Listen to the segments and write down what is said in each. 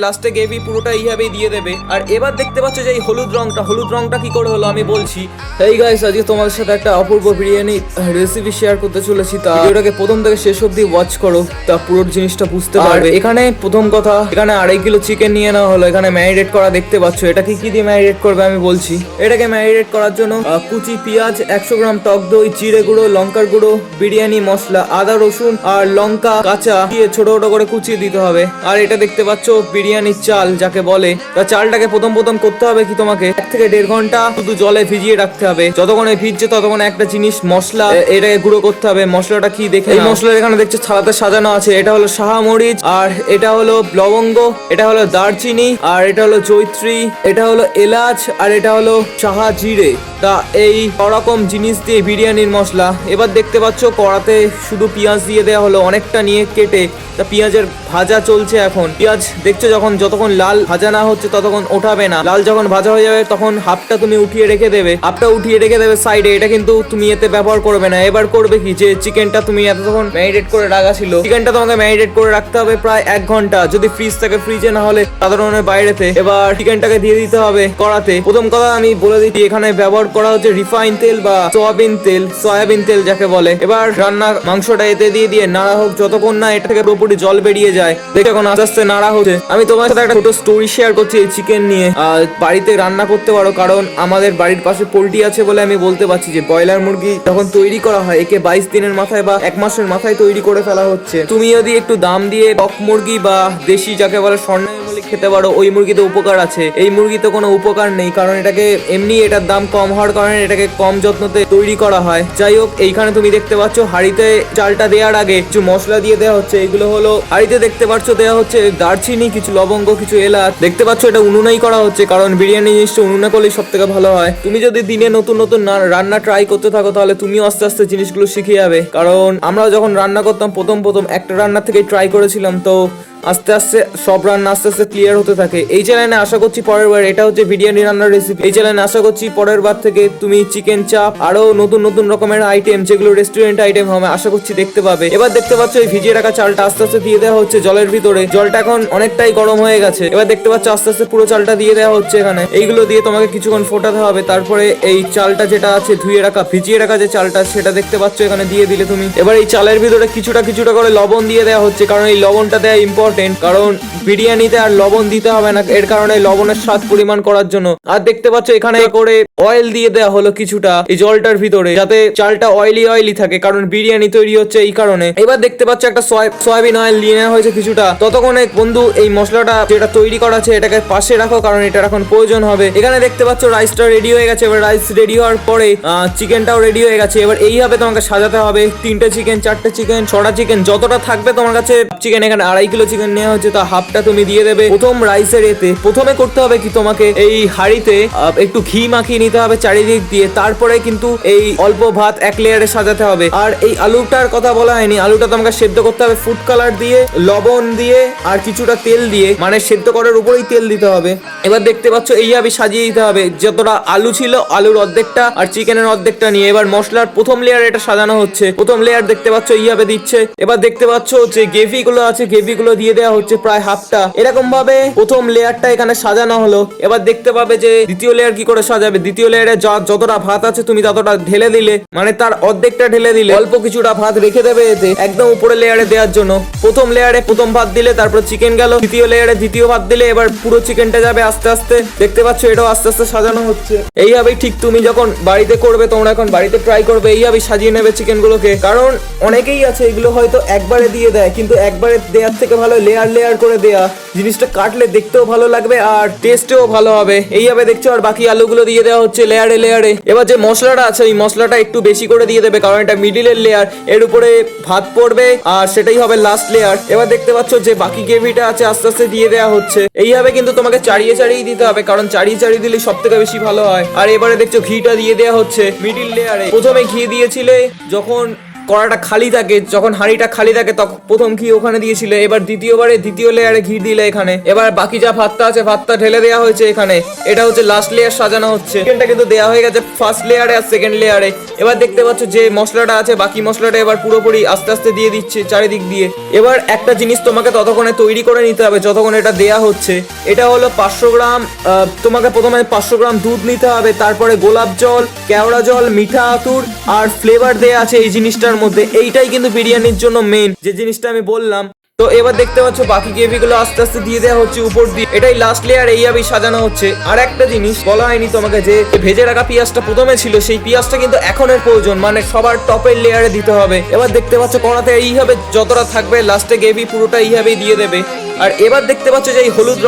লাস্টে গ্রেভি পুরোটা এইভাবেই দিয়ে দেবে। আর এবার দেখতে পাচ্ছ যে এই হলুদ রংটা কি করে হলো আমি বলছি। এই গাইস, আজকে তোমাদের সাথে একটা অপূর্ব বিরিয়ানি রেসিপি শেয়ার করতে চলেছি। তা ভিডিওটাকে প্রথম থেকে শেষ অবধি ওয়াচ করো, তা পুরো জিনিসটা বুঝতে পারবে। এখানে প্রথম কথা, এখানে 2.5 কিলো চিকেন নিয়ে নেওয়া হলো। এখানে ম্যারিনেট করা দেখতে পাচ্ছ। এটাকে কি দিয়ে ম্যারিনেট করবে আমি বলছি। এটাকে ম্যারিনেট করার জন্য কুচি পেঁয়াজ, 100 গ্রাম টক দই, জিরে গুঁড়ো, লঙ্কার গুঁড়ো, বিরিয়ানি মশলা, আদা রসুন আর লঙ্কা কাঁচা দিয়ে ছোট ছোট করে কুচিয়ে দিতে হবে। আর এটা দেখতে পাচ্ছ বিরিয়ানির চাল যাকে বলে। তা চালটাকে প্রথম করতে হবে কি, তোমাকে 1 থেকে 1.5 ঘন্টা শুধু জলে ভিজিয়ে রাখতে হবে। যতক্ষণে ভিজছে ততক্ষণে একটা জিনিস মশলা এটাকে গুঁড়ো করতে হবে। মশলাটা কি দেখে, এই মশলা এখানে দেখছো থালাতে সাজানো আছে। এটা হলো শাহা মরিচ, আর এটা হলো লবঙ্গ, এটা হলো দারচিনি, আর এটা হলো জয়ত্রী, এটা হলো এলাচ, আর এটা হলো শাহা জিরে। তা এই রকম জিনিস দিয়ে বিরিয়ানির মশলা। এবার দেখতে পাচ্ছ কড়াতে শুধু পেঁয়াজ দিয়ে দেওয়া হলো অনেকটা নিয়ে কেটে। তা পেঁয়াজের ভাজা চলছে এখন। পেঁয়াজ দেখছো যতক্ষণ লাল ভাজা না হচ্ছে ততক্ষণ ওঠাবে না। লাল যখন ভাজা হয়ে যাবে তখন হাফটা তুমি উঠিয়ে রেখে দেবে, সাইডে। এটা কিন্তু তুমি এতে ব্যবহার করবে না। এবার করবে কি, যে চিকেনটা তুমি এতক্ষণ ম্যারিনেট করে রাখা ছিল, চিকেনটা তোমাকে ম্যারিনেট করে রাখতে হবে প্রায় 1 ঘন্টা। যদি ফ্রিজ থাকে ফ্রিজে, না হলে সাধারণ বাইরেতে। এবার চিকেনটাকে দিয়ে দিতে হবে কড়াতে। প্রথম কথা আমি বলে দিচ্ছি, এখানে ব্যবহার করা হচ্ছে রিফাইন তেল বা সয়াবিন তেল যাকে বলে। এবার মাংসটা এতে দিয়ে নাড়া হোক যতক্ষণ না এটা থেকে পুরোপুরি জল বেরিয়ে যায়। দেখো এখন আস্তে আস্তে নাড়া হচ্ছে। আমি তোমার সাথে একটা ছোট স্টোরি শেয়ার করছি এই চিকেন নিয়ে। বাড়িতে রান্না করতে পারো, কারণ আমাদের বাড়ির পাশে পোল্ট্রি আছে বলে আমি বলতে পারছি যে ব্রয়লার মুরগি যখন তৈরি করা হয়, একে 22 দিনের মাথায় বা 1 মাসের মাথায় তৈরি করে ফেলা হচ্ছে। তুমি যদি একটু দাম দিয়ে কক মুরগি বা দেশি যাকে বলে স্বর্ণের মুরগি খেতে পারো, ওই মুরগিতে উপকার আছে। এই মুরগিতে কোনো উপকার নেই, কারণ এটাকে এমনি এটার দাম কম হওয়ার কারণে এটাকে কম যত্নতে তৈরি করা হয়। যাই হোক, এইখানে তুমি দেখতে পাচ্ছ হাঁড়িতে চালটা দেওয়ার আগে কিছু মশলা দিয়ে দেওয়া হচ্ছে। এগুলো হলো হাঁড়িতে দেখতে পাচ্ছ দেওয়া হচ্ছে দারচিনি, কিছু লবঙ্গ, কিছু এলাচ। দেখতে পাচ্ছ এটা উনুনেই করা হচ্ছে, কারণ বিরিয়ানি জিনিসটা উনুনে করলেই সব থেকে ভালো হয়। তুমি যদি দিনে নতুন রান্না ট্রাই করতে থাকো, তাহলে তুমিও আস্তে আস্তে জিনিসগুলো শিখে যাবে। কারণ আমরা যখন রান্না করতাম প্রথম একটা রান্না থেকে ট্রাই করেছিলাম, তো আস্তে আস্তে সব রান্না আস্তে আস্তে ক্লিয়ার হতে থাকে। এই চ্যানেলে আশা করছি পরের বার, এটা হচ্ছে বিরিয়ানি রান্নার রেসিপি, এই চ্যানেলে আশা করছি পরের বার থেকে তুমি চিকেন চাপ আরো নতুন রকমের আইটেম, যেগুলো রেস্টুরেন্ট আইটেম হবে, আশা করছি দেখতে পাবে। এবার দেখতে পাচ্ছ এই ভিজিয়ে রাখা চালটা আস্তে আস্তে দিয়ে দেওয়া হচ্ছে জলের ভিতরে। জলটা এখন অনেকটাই গরম হয়ে গেছে। এবার দেখতে পাচ্ছ আস্তে আস্তে পুরো চালটা দিয়ে দেওয়া হচ্ছে এখানে। এইগুলো দিয়ে তোমাকে কিছুক্ষণ ফোটাতে হবে। তারপরে এই চালটা যেটা আছে ভিজিয়ে রাখা যে চালটা, সেটা দেখতে পাচ্ছ এখানে দিয়ে দিলে তুমি। এবার এই চালের ভিতরে কিছুটা করে লবণ দিয়ে দেওয়া হচ্ছে, কারণ এই লবণটা দেওয়া ইম্পর্টেন্ট। কারণ বিরিয়ানিতে আর লবণ দিতে হবে না, এর কারণে লবণের স্বাদ পরিমাণ করার জন্য। আর দেখতে পাচ্ছ এখানে করে অয়েল দিয়ে দেওয়া হলো কিছুটা এই জলটার ভিতরে, যাতে চালটা অয়েলি থাকে, কারণ বিরিয়ানি তৈরি হচ্ছে এই কারণে। এবার দেখতে পাচ্ছ একটা সয়াবিন অয়েল নিয়ে নেওয়া হয়েছে কিছুটা। ততক্ষণে বন্ধু এই মশলাটা যেটা তৈরি করা আছে এটাকে পাশে রাখো, কারণ এটা এখন প্রয়োজন হবে। এখানে দেখতে পাচ্ছ রাইসটা রেডি হয়ে গেছে। এবার রাইস রেডি হওয়ার পরে চিকেনটাও রেডি হয়ে গেছে। এবার এইভাবে তোমাকে সাজাতে হবে। 3টে চিকেন, 4টে চিকেন, 6টা চিকেন, যতটা থাকবে তোমার কাছে চিকেন। এখানে 2.5 কিলো চিকেন নেওয়া হচ্ছে, তা হাফটা তুমি দিয়ে দেবে প্রথম রাইসের এতে। প্রথমে করতে হবে কি, তোমাকে এই হাঁড়িতে একটু ঘি মাখিয়ে নিতে হবে চারিদিক দিয়ে। তারপরে কিন্তু এই অল্প ভাত 1 লেয়ারে সাজাতে হবে। আর এই আলুটার কথা বলা হয়নি, আলুটা তোমাকে সেদ্ধ করতে হবে ফুড কালার দিয়ে, লবণ দিয়ে, আর কিছুটা তেল দিয়ে, মানে সেদ্ধ করার উপরেই তেল দিতে হবে। এবার দেখতে পাচ্ছ এইভাবে সাজিয়ে দিতে হবে। যতটা আলু ছিল আলুর অর্ধেকটা আর চিকেনের অর্ধেকটা নিয়ে এবার মশলার প্রথম লেয়ার এটা সাজানো হচ্ছে। প্রথম লেয়ার দেখতে পাচ্ছ এইভাবে দিচ্ছে। এবার দেখতে পাচ্ছ যে গ্রেভি গুলো আছে, গ্রেভি গুলো দিয়ে দেওয়া হচ্ছে প্রায় হাফটা। এরকম ভাবে প্রথম লেয়ারটা এখানে সাজানো হলো। এবার দেখতে পাবে যে দ্বিতীয় লেয়ার কি করে সাজাবে। দ্বিতীয় লেয়ারে যতটা ভাত আছে তুমি ততটা ঢেলে দিলে, মানে তার অর্ধেকটা ঢেলে দিলে। অল্প কিছুটা ভাত রেখে দেবে এতে একদম উপরে লেয়ারে দেওয়ার জন্য। প্রথম লেয়ারে প্রথম ভাত দিলে, তারপর চিকেন গেল। দ্বিতীয় লেয়ারে দ্বিতীয় ভাত দিলে, এবার পুরো চিকেনটা যাবে আস্তে আস্তে। দেখতে পাচ্ছ এটাও আস্তে আস্তে সাজানো হচ্ছে। এইভাবেই ঠিক তুমি যখন বাড়িতে করবে, তোমরা এখন বাড়িতে ট্রাই করবে, এইভাবেই সাজিয়ে নেবে চিকেন গুলোকে। কারণ অনেকেই আছে এগুলো হয়তো একবারে দিয়ে দেয়, কিন্তু একবারে দেওয়ার থেকে ভালো লেয়ার করে দেয়া। জিনিসটা কাটলে দেখতেও ভালো লাগবে আর টেস্টেও ভালো হবে। এইভাবে দেখছো। আর বাকি আলুগুলো দিয়ে দেওয়া হচ্ছে লেয়ারে। এবার যে মশলাটা আছে ওই মশলাটা একটু বেশি করে দিয়ে দেবে, কারণ এটা মিডিলের লেয়ার, এর উপরে ভাত পড়বে আর সেটাই হবে লাস্ট লেয়ার। এবার দেখতে পাচ্ছ যে বাকি গ্রেভিটা আছে আস্তে আস্তে দিয়ে দেওয়া হচ্ছে। এইভাবে কিন্তু তোমাকে চাড়িয়ে দিতে হবে, কারণ চাড়িয়ে দিলে সব থেকে বেশি ভালো হয়। আর এবারে দেখছো ঘিটা দিয়ে দেওয়া হচ্ছে মিডিল লেয়ারে। প্রথমে ঘি দিয়েছিলে যখন কড়াটা খালি থাকে, যখন হাঁড়িটা খালি থাকে তখন প্রথম ঘি ওখানে দিয়েছিলে, এবার দ্বিতীয় লেয়ারে ঘি দিলে এখানে, এবার বাকি যা ভাতটা আছে ভাতটা ঢেলে দেওয়া হয়েছে এখানে, এটা হচ্ছে লাস্ট লেয়ার সাজানো হচ্ছে। চিকেনটা কিন্তু দেওয়া হয়ে গেছে ফার্স্ট লেয়ারে আর সেকেন্ড লেয়ারে। এবার দেখতে পাচ্ছ যে মশলাটা আছে বাকি মশলাটা এবার পুরোপুরি আস্তে আস্তে দিয়ে দিচ্ছে চারিদিক দিয়ে। এবার একটা জিনিস তোমাকে ততক্ষণে তৈরি করে নিতে হবে যতক্ষণ এটা দেয়া হচ্ছে, এটা হলো 500 গ্রাম। তোমাকে প্রথমে 500 গ্রাম দুধ নিতে হবে, তারপরে গোলাপ জল, কেওড়া জল, মিঠা আতর আর ফ্লেভার দেয়া আছে এই জিনিসটার মধ্যে। এইটাই কিন্তু বিরিয়ানির জন্য মেন যে জিনিসটা আমি বললাম। তো এবার দেখতে পাচ্ছ বাকি গ্রেভিগুলো আস্তে আস্তে দিয়ে দেওয়া হচ্ছে উপর দিয়ে, এটাই লাস্ট লেয়ার, এইভাবেই সাজানো হচ্ছে। আর একটা জিনিস বলা হয়নি তোমাকে, যে ভেজে রাখা পেঁয়াজটা প্রথমে ছিল সেই পেঁয়াজটা কিন্তু এখনের প্রয়োজন, মানে সবার টপের লেয়ারে দিতে হবে। এবার দেখতে পাচ্ছ কড়াতে এইভাবে যতটা থাকবে লাস্টে গ্রেভি পুরোটা এইভাবেই দিয়ে দেবে। আর এবার দেখতে পাচ্ছ যে এই হলুদ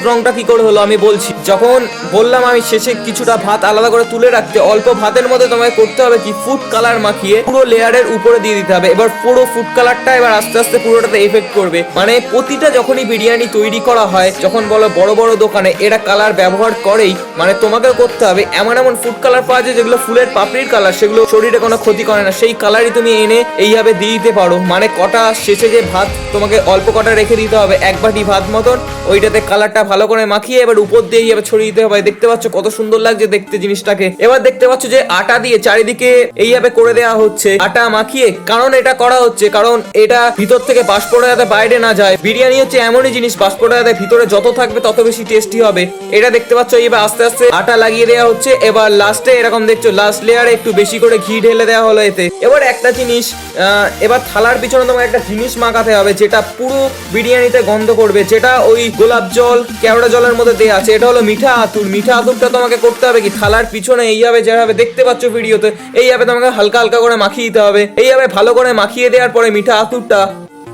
রংটা কি করে হলো আমি বলছি। যখন বললাম আমি শেষে কিছুটা ভাত আলাদা করে তুলে রাখতে, অল্প ভাতের মধ্যে তোমাকে করতে হবে কি ফুড কালার মাখিয়ে পুরো লেয়ারের উপরে দিয়ে দিতে হবে। এবার পুরো ফুড কালারটা এবার আস্তে আস্তে পুরোটাতে এফেক্ট করবে। মানে প্রতিটা যখনই বিরিয়ানি তৈরি করা হয়, যখন বলো বড় বড় দোকানে এরা কালার ব্যবহার করেই, মানে তোমাকেও করতে হবে। এমন এমন ফুড কালার পাওয়া যায় যেগুলো ফুলের পাপড়ির কালার, সেগুলো শরীরে কোনো ক্ষতি করে না, সেই কালারই তুমি এনে এইভাবে দিয়ে দিতে পারো। মানে কটা শেষে যে ভাত তোমাকে অল্প কটা রেখে দিতে হবে, এক বাটি ভাত মতন, ওইটাতে কালারটা ভালো করে মাখিয়ে এবার উপর দিয়ে এইভাবে ছড়িয়ে দিতে হবে। দেখতে পাচ্ছ কত সুন্দর লাগছে দেখতে জিনিসটাকে। এবার দেখতে পাচ্ছ যে আটা দিয়ে চারিদিকে এইভাবে করে দেওয়া হচ্ছে আটা মাখিয়ে। কারণ এটা করা হচ্ছে কারণ এটা ভিতর থেকে বাষ্পটা যাতে বাইরে না যায়। বিরিয়ানি হচ্ছে এমনই জিনিস, বাষ্পটা যাতে ভিতরে যত থাকবে তত বেশি টেস্টি হবে। এটা দেখতে পাচ্ছ এইবার আস্তে আস্তে আটা লাগিয়ে দেওয়া হচ্ছে। এবার লাস্টে এরকম দেখছো লাস্ট লেয়ারে একটু বেশি করে ঘি ঢেলে দেওয়া হলো এতে। এবার একটা জিনিস, এবার থালার পিছনে তোমাকে একটা জিনিস মাখাতে হবে যেটা পুরো বিরিয়ানিতে গন্ধ করবে, যেটা ওই গোলাপ জল কেওড়া জলের মধ্যে দেওয়া আছে। এটা হলো মিঠা আতর। মিঠা আতরটা তোমাকে করতে হবে কি থালার পিছনে এইভাবে যেভাবে দেখতে পাচ্ছ ভিডিওতে, এইভাবে তোমাকে হালকা হালকা করে মাখিয়ে দিতে হবে। এইভাবে ভালো করে মাখিয়ে দেওয়ার পরে মিঠা আতরটা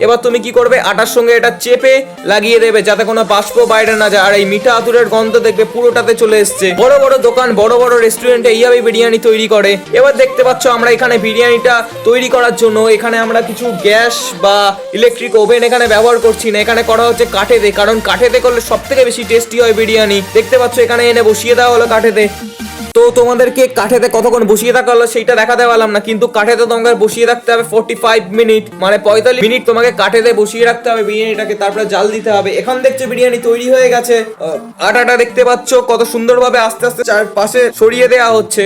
এবার তুমি কি করবে, আটার সঙ্গে এটা চেপে লাগিয়ে দেবে যাতে কোনো বাষ্প বাইরে না যায়। আর এই মিঠা আতুরের গন্ধ দেখবে পুরোটাতে চলে এসছে। বড় বড় দোকান, বড় বড় রেস্টুরেন্টে এইভাবে বিরিয়ানি তৈরি করে। এবার দেখতে পাচ্ছ আমরা এখানে বিরিয়ানিটা তৈরি করার জন্য এখানে আমরা কিছু গ্যাস বা ইলেকট্রিক ওভেন এখানে ব্যবহার করছি না, এখানে করা হচ্ছে কাঠেতে। কারণ কাঠেতে করলে সব থেকে বেশি টেস্টি হয় বিরিয়ানি। দেখতে পাচ্ছ এখানে এনে বসিয়ে দেওয়া হলো কাঠেতে। তো তোমাদেরকে কাঠেতে কতক্ষণ বসিয়ে থাকা হলো সেইটা দেখাতে পারলাম না, কিন্তু কাঠেতে তোমাকে বসিয়ে রাখতে হবে 45 মিনিট, মানে 45 মিনিট তোমাকে কাঠেতে বসিয়ে রাখতে হবে বিরিয়ানিটাকে, তারপরে জাল দিতে হবে। এখন দেখছো বিরিয়ানি তৈরি হয়ে গেছে। আটাটা দেখতে পাচ্ছ কত সুন্দরভাবে আস্তে আস্তে চারপাশে ছড়িয়ে দেওয়া হচ্ছে।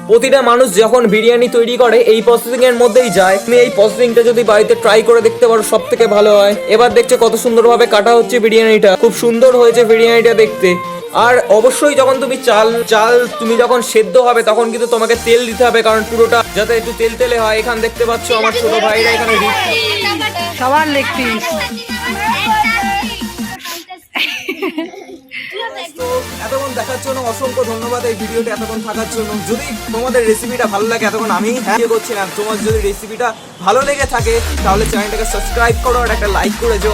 প্রতিটা মানুষ যখন বিরিয়ানি তৈরি করে এই প্রসেসিং এর মধ্যেই যায়। তুমি এই প্রসেসিংটা যদি বাড়িতে ট্রাই করে দেখতে পারো সব থেকে ভালো হয়। এবার দেখছো কত সুন্দরভাবে কাটা হচ্ছে বিরিয়ানিটা, খুব সুন্দর হয়েছে বিরিয়ানিটা দেখতে। আর অবশ্যই যখন তুমি চাল তুমি যখন সেদ্ধ হবে তখন কিন্তু তোমাকে তেল দিতে হবে, কারণ পুরোটা যাতে একটু তেল তেলে হয়। এখানে দেখতে পাচ্ছ আমার ছোট ভাইরা এখানে সবার লেগ পিস। তো এতক্ষণ দেখার জন্য অসংখ্য ধন্যবাদ, এই ভিডিওটা এতক্ষণ থাকার জন্য। যদি তোমাদের রেসিপিটা ভালো লাগে, এতক্ষণ আমি করছিলাম, তোমার যদি রেসিপিটা ভালো লেগে থাকে তাহলে চ্যানেলটাকে সাবস্ক্রাইব করো আর একটা লাইক করে যাও।